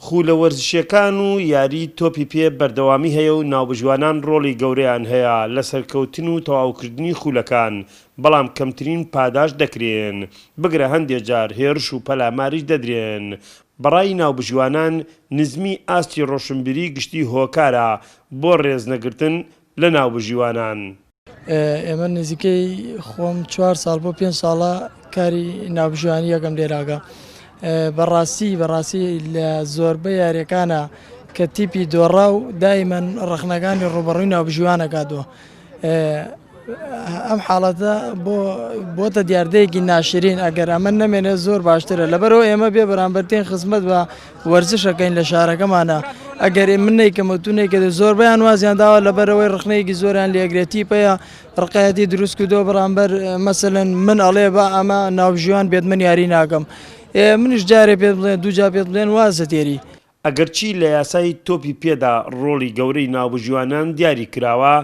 خو لە وەرزشیەکان و یاری تۆپی پێ بەردەوامی هەیە و ناوبژوانان ڕۆڵی گەورەیان هەیە لە سەرکەوتن و تەواوکردنی خولەکان، بەڵام کەمترین پاداش دەکرێن. بگرە هەندێک جار هێرش و پەلاماریش دەدرێن. بەڕای ناوبژوانان نزمی ئاستی ڕۆشنبیری گشتی هۆکارە بۆ ڕێزنەگرتن لە ناوبژیوانان. ئێمە نزیکەی خۆم 4 ساڵ بۆ 5 ساڵە کاری ناوبژوانی یەکەم لێراگە. بەڕاستی لە زۆربەی یاریەکانە کە تیپی دۆڕا و دایمەن ڕخنەکانی ڕوبەڕووی ناوبژوانەکاتەوە. ئەم حاڵەتە بۆتە دیاردەیەکی ناشرین ئەگەر ئەمە نەمێنێت زۆر باشترە، لەبەرەوە ئێمە بێ بەرامبەرترین خزمەت بە وەرزشەکەین لە شارەکەمانە. ئەگەر منەی کەمەتونەی کە زۆربەیان وازیان داوە لەبەرەوەی ڕخنەیەکی زۆریان لێگرێتی پێە ڕقایەتی دروست کردەوە بەرامبەر مەسەلەن من ئەڵێ بە ئەمە ناوبژوان بێت من یاری ناکەم. منیش جارێ پێت بڵێن دووجا پێت بڵێن وازە تێری. ئەگەرچی لە یاسای تۆپی پێدا ڕۆڵی گەورەی ناوبژوانان دیاری کراوە،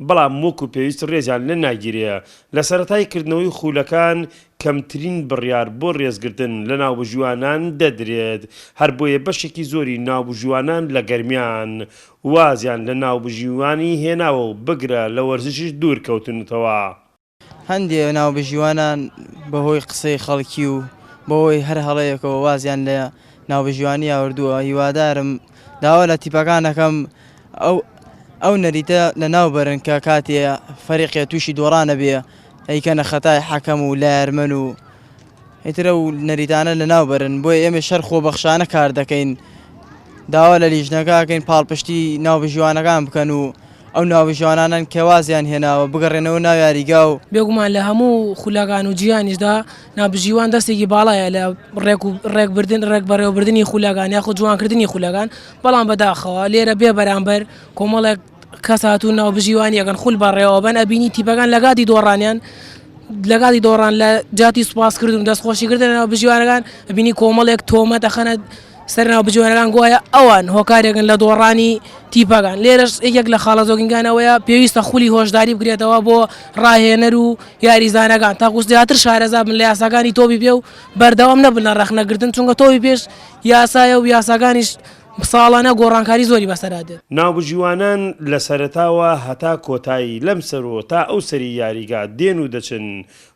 بەڵام وەکو پێویست ڕێزیان لە ناگیرێ. لە سەرەتای کردنەوەی خولەکان کەمترین بڕیار بۆ ڕێزگرتن لە ناوبژوانان دەدرێت. هەر بۆیە بەشێکی زۆری ناوبژوانان لە گەرمیان وازیان لە ناوبژیوانی هێناوە و بگرە لە وەرزشیش دوور کەوتنەوە. هەندێک ناوبژیوانان بەهۆی قسەی خەڵکی و بەهۆی هەر هەڵەیەکەوە وازیان لە ناوبژیوانی ئاوردووە. هیوادارم داوا لە تیپەکانەکەم ئەو نەریتە لە ناوبەرن کە کاتێ فەریقێ تووشی دۆڕانە بێ ئەیکەنە خەتای حەکەم و لایەرمەن و ئیترە و نەریتانە لە ناوبەرن. بۆیە ئێمە شەر خۆبەخشانە کار دەکەین، داوا لە لیژنەکەکەین پاڵپشتی ناوبژیوانەکان بکەن و ئەو ناوبژیوانانن کێوازیان هێناوە بگەڕێنەوە ناو یاریگا و بێگومان لە هەموو خولەکان و جیهانیشدا ناوبژیوان دەستێکی باڵایە لە ڕێکبەرێوەبردننی خولەکان یاخود جوانکردنی خولەکان. بەڵام بەداخەوە لێرە بێ بەرامبەر کۆمەڵێک کەس هاتوو ناوبژیوانی یەکەن خول بەڕێوە بەن ئەبینی تیپەکان لەگاتی دۆڕانیان لەگاتی دۆڕان لە جاتی سوپاسکردن و دەستخۆشیکردن ناوبژیوانەکان ئەبینی کۆمەڵێک تۆمەت دەخەنە سەر ناوبژیوانەکان گوایە ئەوان هۆکارێکن لە دۆڕانی تیپەکان. لێرەش یەک لە خاڵە زۆگینگانەوەیە پێویستە خولی هۆشداری بکرێتەوە بۆ ڕاهێنەر و یاریزانەکان تاکو زیاتر شارەزا بن لە یاساکانی تۆپی پێ و بەردەوام نەبن لە ڕەخنەگرتن، چونکە تۆپی پێش یاسایە و یاساکانیش ساڵانە گۆڕانکاری زۆری بەسەرادێت. ناوبژیوانان لە سەرەتاوە هەتا کۆتایی لەم سەرۆ تا ئەو سەری یاریگا دێن و دەچن،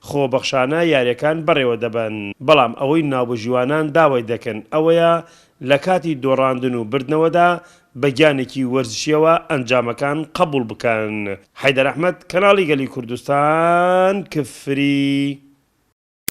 خۆبەخشانە یاریەکان بەڕێوە دەبن. بەڵام ئەوەی ناوبژیوانان داوای دەکەن ئەوەیە لە کاتی دۆڕاندن و بردنەوەدا بە گیانێکی وەرزشیەوە ئەنجامەکان قبول بکەن. حەیدەر ئەحمەد، کەناڵی گەلی کوردستان، کفری.